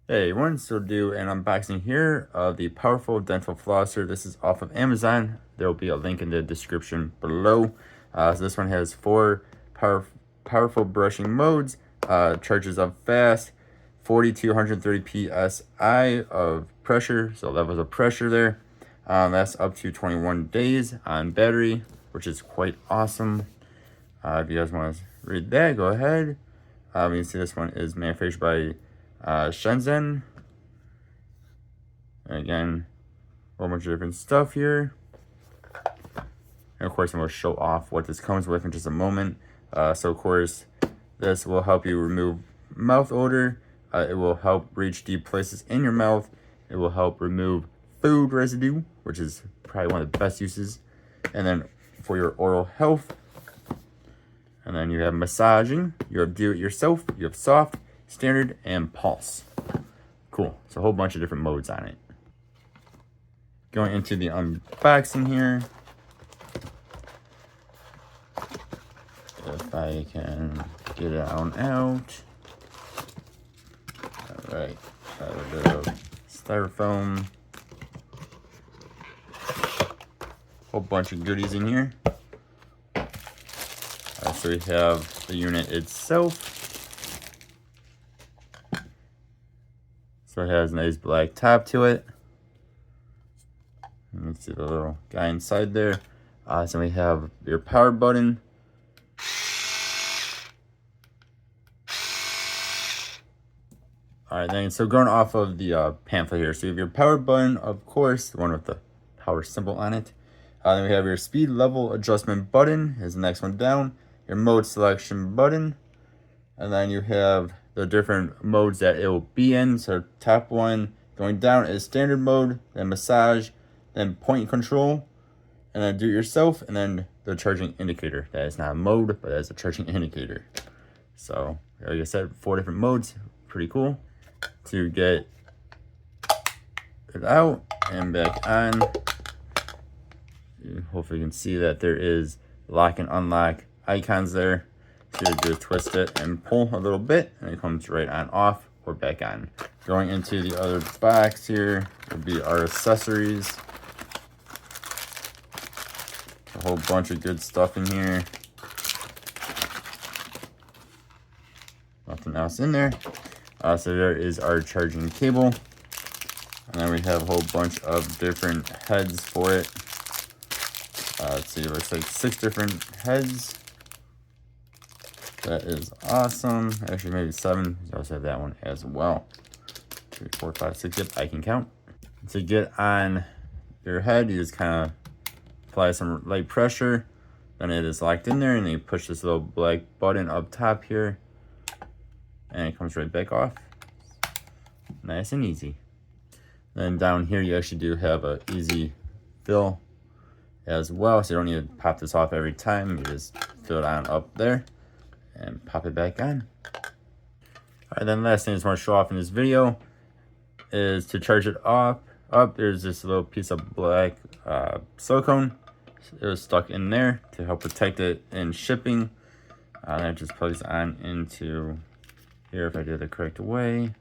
Hey everyone, so do an unboxing here of the Powerful Dental Flosser. This is off of Amazon. There will be a link in the description below. So this one has four powerful brushing modes, charges up fast, 40 to 130 psi of pressure, so levels of pressure there. That's up to 21 days on battery, which is quite awesome. If you guys want to read that, go ahead. You can see this one is manufactured by Shenzhen. Again, a whole bunch of different stuff here. And of course, I'm going to show off what this comes with in just a moment. So of course, this will help you remove mouth odor. It will help reach deep places in your mouth. It will help remove food residue, which is probably one of the best uses. And then for your oral health. And then you have massaging, you have do it yourself, you have soft, standard, and pulse. Cool. It's a whole bunch of different modes on it. Going into the unboxing here. If I can get it on out. Alright. Got a bit of styrofoam. Whole bunch of goodies in here. So we have the unit itself. So it has a nice black top to it. You can see the little guy inside there. So we have your power button. Alright, then so going off of the pamphlet here. So you have your power button, of course, the one with the power symbol on it. Then we have your speed level adjustment button is the next one down. Your mode selection button. And then you have the different modes that it will be in. So top one going down is standard mode, then massage, then point control, and then do it yourself, and then the charging indicator. That is not a mode, but that's a charging indicator. So like I said, 4 different modes. Pretty cool. To get it out and back on, hopefully you can see that there is lock and unlock icons there. So you just twist it and pull a little bit, and it comes right on off or back on. Going into the other box here will be our accessories. A whole bunch of good stuff in here. Nothing else in there. So there is our charging cable. And then we have a whole bunch of different heads for it. Let's see, it looks like 6 different heads. That is awesome. Actually, maybe 7. You also have that one as well. 2, 4, 5, 6. Yep, I can count. To get on your head, you just kind of apply some light pressure. Then it is locked in there, and then you push this little black button up top here. And it comes right back off. Nice and easy. Then down here, you actually do have a easy fill as well. So you don't need to pop this off every time. You just fill it on up there and pop it back on. Alright, then last thing I just want to show off in this video is to charge it up. There's this little piece of black silicone. It was stuck in there to help protect it in shipping. That just plugs on into here if I did it the correct way.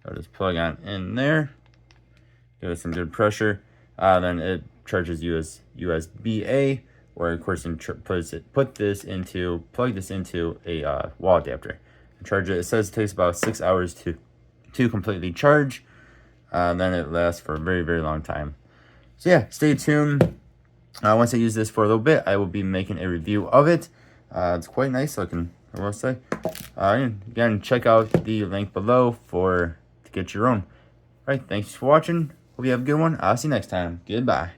I'll just plug on in there. Give it some good pressure. Then it charges you as USB-A, or of course you can plug this into a wall adapter. Charge it. It says it takes about 6 hours to completely charge. Then it lasts for a very, very long time. So yeah, stay tuned. Once I use this for a little bit, I will be making a review of it. It's quite nice looking, I will say. Again, check out the link below to get your own. All right, thanks for watching. Hope you have a good one. I'll see you next time. Goodbye.